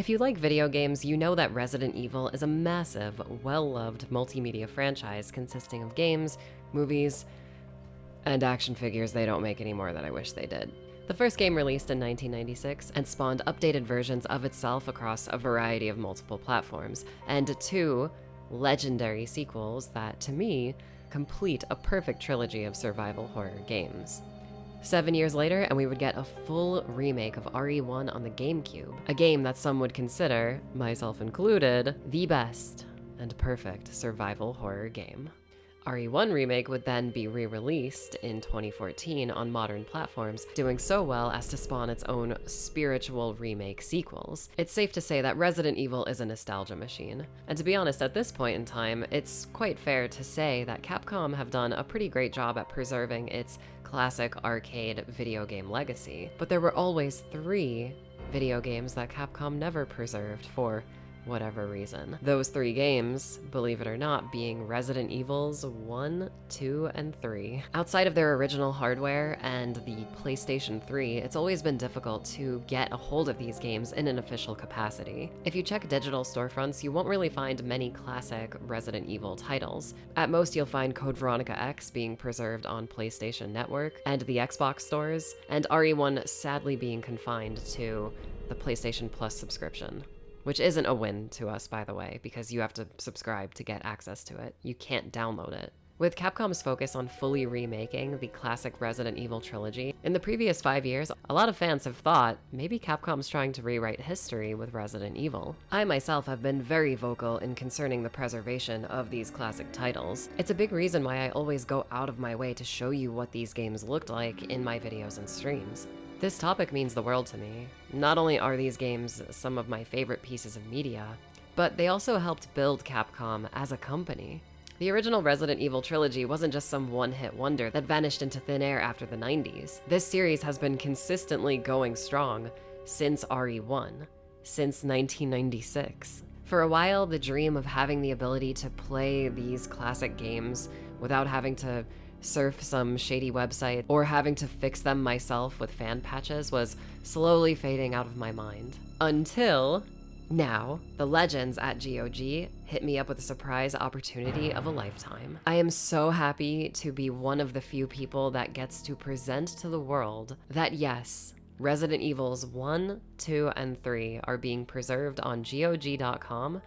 If you like video games, you know that Resident Evil is a massive, well-loved multimedia franchise consisting of games, movies, and action figures they don't make anymore that I wish they did. The first game released in 1996 and spawned updated versions of itself across a variety of multiple platforms, and 2 legendary sequels that, to me, complete a perfect trilogy of survival horror games. 7 years later, and we would get a full remake of RE1 on the GameCube, a game that some would consider, myself included, the best and perfect survival horror game. RE1 Remake would then be re-released in 2014 on modern platforms, doing so well as to spawn its own spiritual remake sequels. It's safe to say that Resident Evil is a nostalgia machine. And to be honest, at this point in time, it's quite fair to say that Capcom have done a pretty great job at preserving its classic arcade video game legacy. But there were always 3 video games that Capcom never preserved for whatever reason. Those 3 games, believe it or not, being Resident Evils 1, 2, and 3. Outside of their original hardware and the PlayStation 3, it's always been difficult to get a hold of these games in an official capacity. If you check digital storefronts, you won't really find many classic Resident Evil titles. At most, you'll find Code Veronica X being preserved on PlayStation Network and the Xbox stores, and RE1 sadly being confined to the PlayStation Plus subscription. Which isn't a win to us, by the way, because you have to subscribe to get access to it. You can't download it. With Capcom's focus on fully remaking the classic Resident Evil trilogy, in the previous 5 years, a lot of fans have thought maybe Capcom's trying to rewrite history with Resident Evil. I myself have been very vocal in concerning the preservation of these classic titles. It's a big reason why I always go out of my way to show you what these games looked like in my videos and streams. This topic means the world to me. Not only are these games some of my favorite pieces of media, but they also helped build Capcom as a company. The original Resident Evil trilogy wasn't just some one-hit wonder that vanished into thin air after the 90s. This series has been consistently going strong since RE1, since 1996. For a while, the dream of having the ability to play these classic games without having to surf some shady website or having to fix them myself with fan patches was slowly fading out of my mind. Until now, the legends at GOG hit me up with a surprise opportunity of a lifetime. I am so happy to be one of the few people that gets to present to the world that yes, Resident Evils 1, 2, and 3 are being preserved on GOG.com,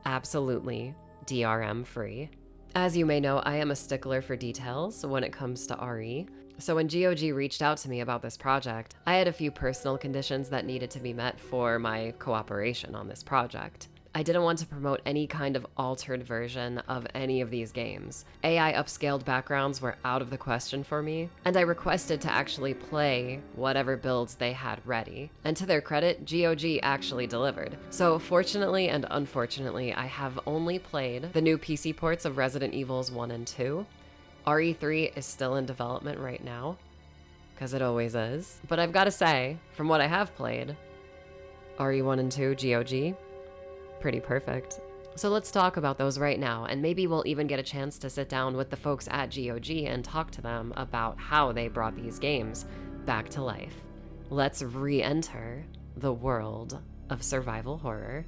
absolutely DRM free. As you may know, I am a stickler for details when it comes to RE, so when GOG reached out to me about this project, I had a few personal conditions that needed to be met for my cooperation on this project. I didn't want to promote any kind of altered version of any of these games. AI upscaled backgrounds were out of the question for me, and I requested to actually play whatever builds they had ready. And to their credit, GOG actually delivered. So fortunately and unfortunately, I have only played the new PC ports of Resident Evils 1 and 2. RE3 is still in development right now, because it always is. But I've got to say, from what I have played, RE1 and 2 GOG, pretty perfect. So let's talk about those right now, and maybe we'll even get a chance to sit down with the folks at GOG and talk to them about how they brought these games back to life. Let's re-enter the world of survival horror.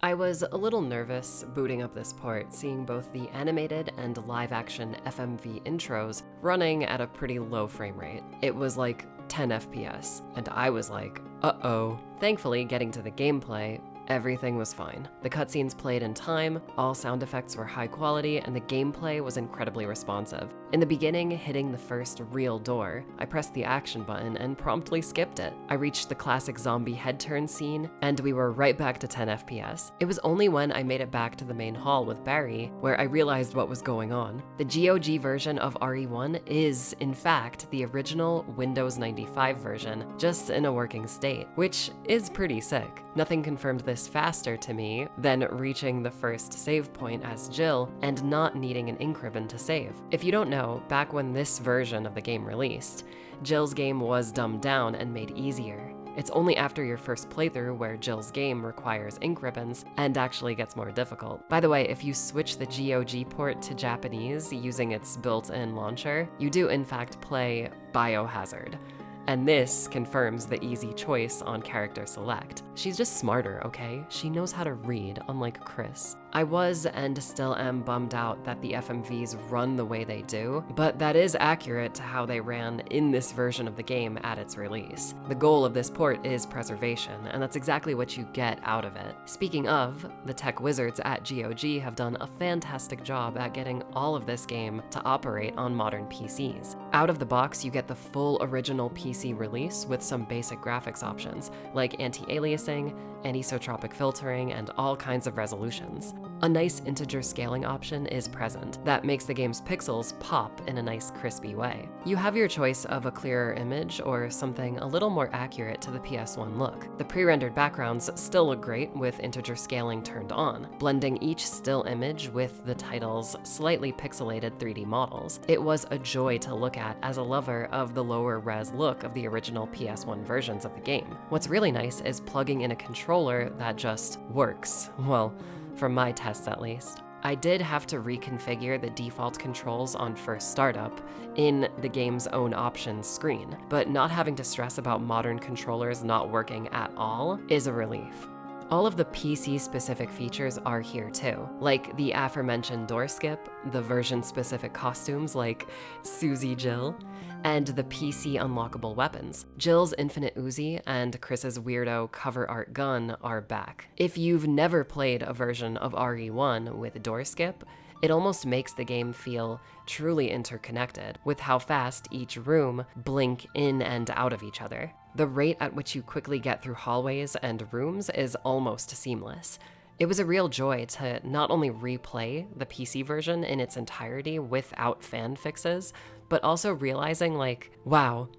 I was a little nervous booting up this port, seeing both the animated and live-action FMV intros running at a pretty low frame rate. It was like 10 FPS, and I was like, uh-oh. Thankfully, getting to the gameplay, everything was fine. The cutscenes played in time, all sound effects were high quality, and the gameplay was incredibly responsive. In the beginning, hitting the first real door, I pressed the action button and promptly skipped it. I reached the classic zombie head turn scene, and we were right back to 10 FPS. It was only when I made it back to the main hall with Barry where I realized what was going on. The GOG version of RE1 is, in fact, the original Windows 95 version, just in a working state, which is pretty sick. Nothing confirmed this faster to me than reaching the first save point as Jill and not needing an ink ribbon to save. If you don't know, back when this version of the game released, Jill's game was dumbed down and made easier. It's only after your first playthrough where Jill's game requires ink ribbons and actually gets more difficult. By the way, if you switch the GOG port to Japanese using its built-in launcher, you do in fact play Biohazard. And this confirms the easy choice on character select. She's just smarter, okay? She knows how to read, unlike Chris. I was and still am bummed out that the FMVs run the way they do, but that is accurate to how they ran in this version of the game at its release. The goal of this port is preservation, and that's exactly what you get out of it. Speaking of, the tech wizards at GOG have done a fantastic job at getting all of this game to operate on modern PCs. Out of the box, you get the full original PC release with some basic graphics options, like anti-aliasing, anisotropic filtering, and all kinds of resolutions. A nice integer scaling option is present that makes the game's pixels pop in a nice crispy way. You have your choice of a clearer image or something a little more accurate to the PS1 look. The pre-rendered backgrounds still look great with integer scaling turned on, blending each still image with the title's slightly pixelated 3D models. It was a joy to look at as a lover of the lower res look of the original PS1 versions of the game. What's really nice is plugging in a controller that just works. Well, from my tests at least. I did have to reconfigure the default controls on first startup in the game's own options screen, but not having to stress about modern controllers not working at all is a relief. All of the PC-specific features are here too, like the aforementioned door skip, the version-specific costumes like Susie Jill, and the PC unlockable weapons. Jill's infinite Uzi and Chris's weirdo cover art gun are back. If you've never played a version of RE1 with door skip, it almost makes the game feel truly interconnected with how fast each room blink in and out of each other. The rate at which you quickly get through hallways and rooms is almost seamless. It was a real joy to not only replay the PC version in its entirety without fan fixes, but also realizing like, wow,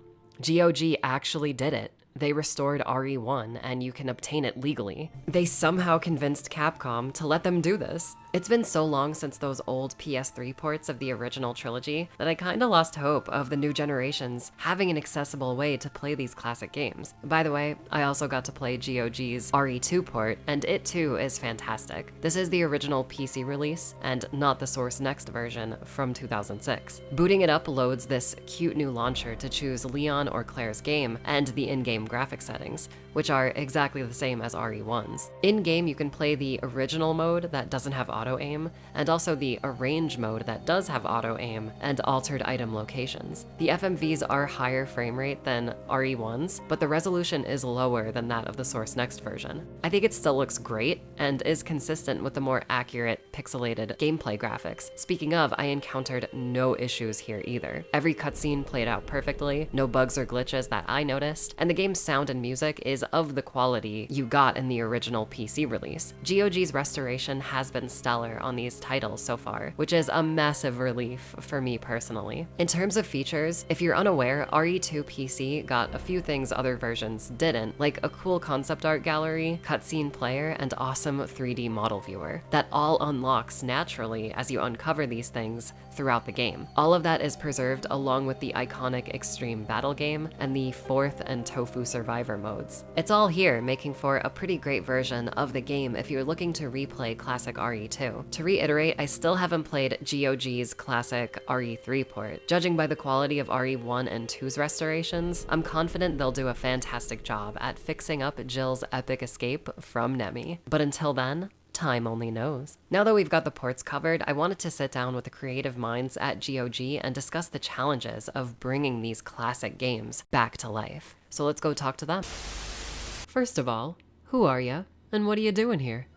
GOG actually did it. They restored RE1 and you can obtain it legally. They somehow convinced Capcom to let them do this. It's been so long since those old PS3 ports of the original trilogy that I kinda lost hope of the new generations having an accessible way to play these classic games. By the way, I also got to play GOG's RE2 port, and it too is fantastic. This is the original PC release, and not the Source Next version from 2006. Booting it up loads this cute new launcher to choose Leon or Claire's game and the in-game graphic settings, which are exactly the same as RE1's. In-game, you can play the original mode that doesn't have auto-aim, and also the arrange mode that does have auto-aim and altered item locations. The FMVs are higher frame rate than RE1's, but the resolution is lower than that of the Source Next version. I think it still looks great and is consistent with the more accurate pixelated gameplay graphics. Speaking of, I encountered no issues here either. Every cutscene played out perfectly, no bugs or glitches that I noticed, and the game's sound and music is of the quality you got in the original PC release. GOG's restoration has been stellar on these titles so far, which is a massive relief for me personally. In terms of features, if you're unaware, RE2 PC got a few things other versions didn't, like a cool concept art gallery, cutscene player, and awesome 3D model viewer. That all unlocks naturally as you uncover these things throughout the game. All of that is preserved along with the iconic Extreme Battle game and the Fourth and Tofu Survivor modes. It's all here, making for a pretty great version of the game if you're looking to replay classic RE2. To reiterate, I still haven't played GOG's classic RE3 port. Judging by the quality of RE1 and 2's restorations, I'm confident they'll do a fantastic job at fixing up Jill's epic escape from Nemi. But until then, time only knows. Now that we've got the ports covered, I wanted to sit down with the creative minds at GOG and discuss the challenges of bringing these classic games back to life. So let's go talk to them. First of all, who are you and what are you doing here?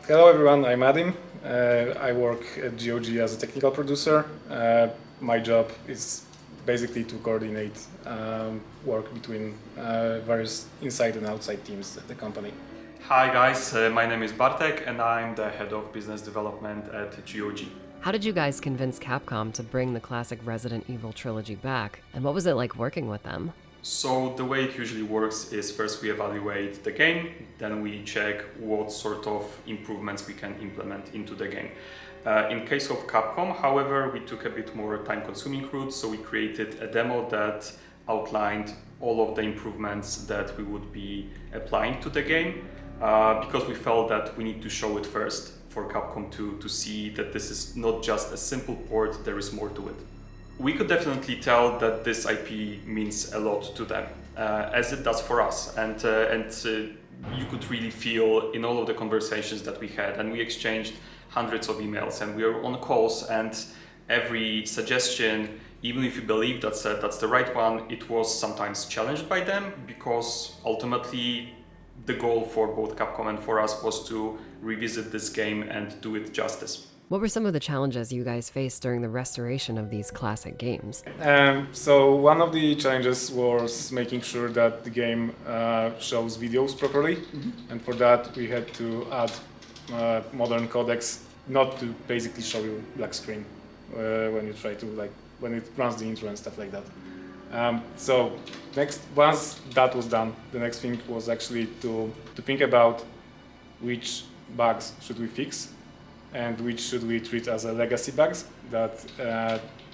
Hello everyone, I'm Adim. I work at GOG as a technical producer. My job is basically to coordinate work between various inside and outside teams at the company. Hi guys, my name is Bartek and I'm the head of business development at GOG. How did you guys convince Capcom to bring the classic Resident Evil trilogy back, and what was it like working with them? So the way it usually works is first we evaluate the game, then we check what sort of improvements we can implement into the game. In case of Capcom, however, we took a bit more time-consuming route, so we created a demo that outlined all of the improvements that we would be applying to the game, because we felt that we need to show it first for Capcom to see that this is not just a simple port, there is more to it. We could definitely tell that this IP means a lot to them, as it does for us. And you could really feel in all of the conversations that we had, and we exchanged hundreds of emails, and we were on calls, and every suggestion, even if you believe that's the right one, it was sometimes challenged by them, because ultimately the goal for both Capcom and for us was to revisit this game and do it justice. What were some of the challenges you guys faced during the restoration of these classic games? So one of the challenges was making sure that the game shows videos properly, and for that we had to add modern codecs, not to basically show you black screen when you try to when it runs the intro and stuff like that. So once that was done, the next thing was actually to think about which bugs should we fix and which should we treat as a legacy bugs that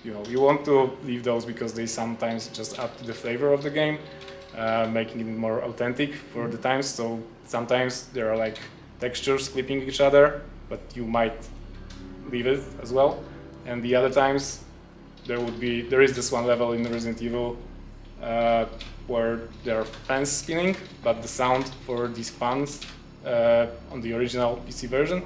we want to leave those because they sometimes just add to the flavor of the game, making it more authentic for the times. So sometimes there are textures clipping each other, but you might leave it as well. And the other times there is this one level in Resident Evil where there are fans spinning, but the sound for these fans on the original PC version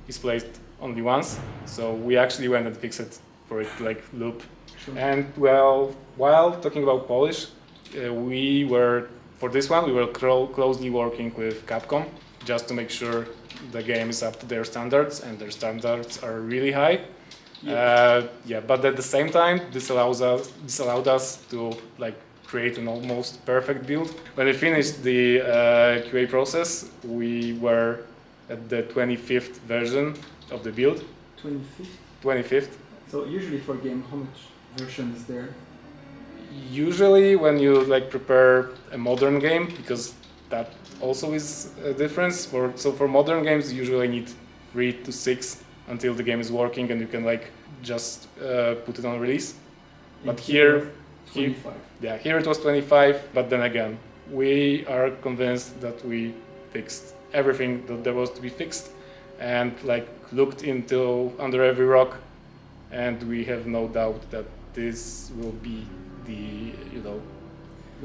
is placed only once. So we actually went and fixed it for it to loop. Sure. And while talking about polish, we were closely working with Capcom just to make sure the game is up to their standards, and their standards are really high. But at the same time, this allowed us to create an almost perfect build. When we finished the QA process, we were at the 25th version of the build. 25th? 25th. So usually for a game, how much version is there? Usually when you prepare a modern game, because that also is a difference. For modern games, you usually need 3 to 6 until the game is working and you can just put it on release. But here 25. Here it was 25, but then again, we are convinced that we fixed everything that there was to be fixed, and looked under every rock, and we have no doubt that this will be the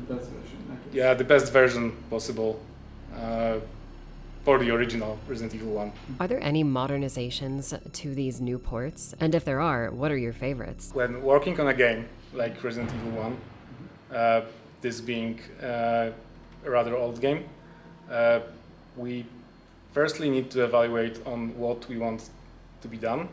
best version. The best version possible for the original Resident Evil 1. Are there any modernizations to these new ports? And if there are, what are your favorites? When working on a game like Resident Evil 1, this being a rather old game, we firstly need to evaluate on what we want to be done.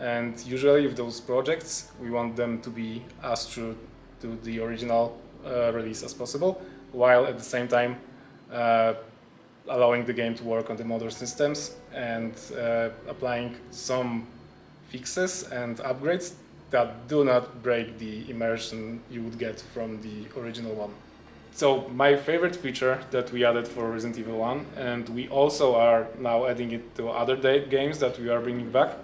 And usually with those projects, we want them to be as true to the original release as possible, while at the same time allowing the game to work on the modern systems and applying some fixes and upgrades that do not break the immersion you would get from the original one. So my favorite feature that we added for Resident Evil 1, and we also are now adding it to other games that we are bringing back,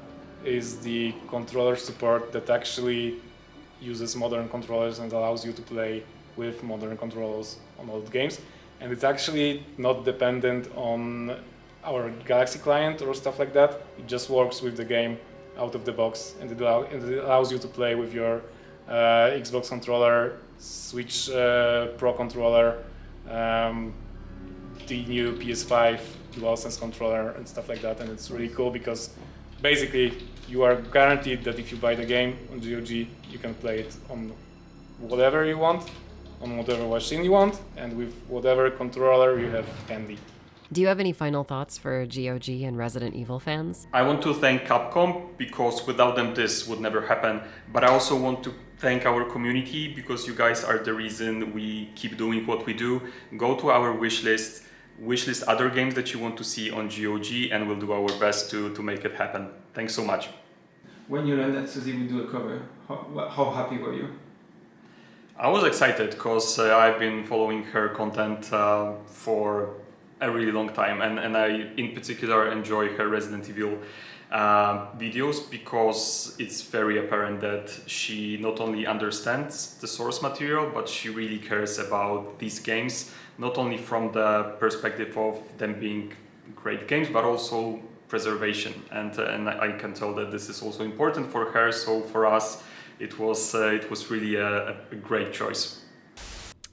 is the controller support that actually uses modern controllers and allows you to play with modern controllers on old games. And it's actually not dependent on our Galaxy client or stuff like that. It just works with the game out of the box, and it allows you to play with your Xbox controller, Switch Pro controller, the new PS5 DualSense controller and stuff like that. And it's really cool because basically you are guaranteed that if you buy the game on GOG, you can play it on whatever you want, on whatever machine you want, and with whatever controller you have handy. Do you have any final thoughts for GOG and Resident Evil fans? I want to thank Capcom, because without them this would never happen. But I also want to thank our community, because you guys are the reason we keep doing what we do. Go to our wishlist other games that you want to see on GOG, and we'll do our best to make it happen. Thanks so much. When you learned that Susie would do a cover, how happy were you? I was excited because I've been following her content for a really long time, and I in particular enjoy her Resident Evil videos, because it's very apparent that she not only understands the source material, but she really cares about these games, not only from the perspective of them being great games, but also preservation. And I can tell that this is also important for her. So for us, it was really a great choice.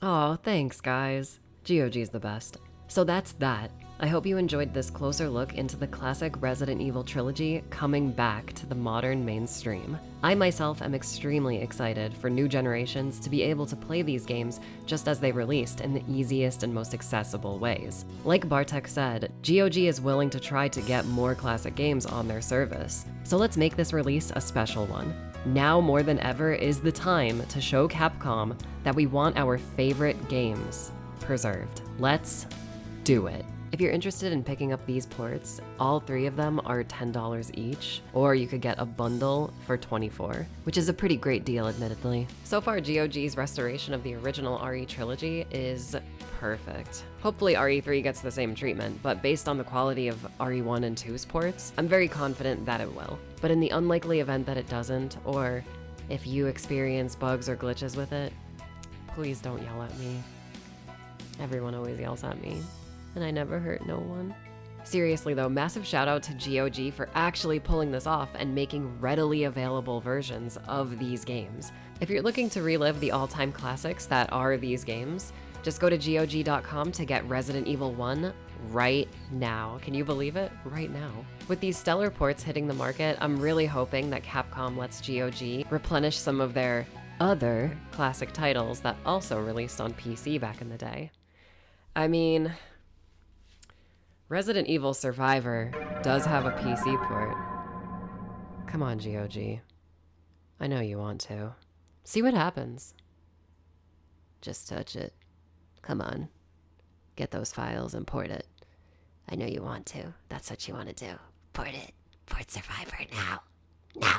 Oh, thanks, guys. GOG's the best. So that's that. I hope you enjoyed this closer look into the classic Resident Evil trilogy coming back to the modern mainstream. I myself am extremely excited for new generations to be able to play these games just as they released in the easiest and most accessible ways. Like Bartek said, GOG is willing to try to get more classic games on their service. So let's make this release a special one. Now more than ever is the time to show Capcom that we want our favorite games preserved. Let's do it. If you're interested in picking up these ports, all 3 of them are $10 each, or you could get a bundle for $24, which is a pretty great deal, admittedly. So far, GOG's restoration of the original RE trilogy is perfect. Hopefully RE3 gets the same treatment, but based on the quality of RE1 and 2's ports, I'm very confident that it will. But in the unlikely event that it doesn't, or if you experience bugs or glitches with it, please don't yell at me. Everyone always yells at me, and I never hurt no one. Seriously though, massive shout out to GOG for actually pulling this off and making readily available versions of these games. If you're looking to relive the all-time classics that are these games, just go to GOG.com to get Resident Evil 1 right now. Can you believe it? Right now. With these stellar ports hitting the market, I'm really hoping that Capcom lets GOG replenish some of their other classic titles that also released on PC back in the day. I mean, Resident Evil Survivor does have a PC port. Come on, GOG. I know you want to. See what happens. Just touch it. Come on. Get those files and port it. I know you want to. That's what you want to do. Port it. Port Survivor now. Now.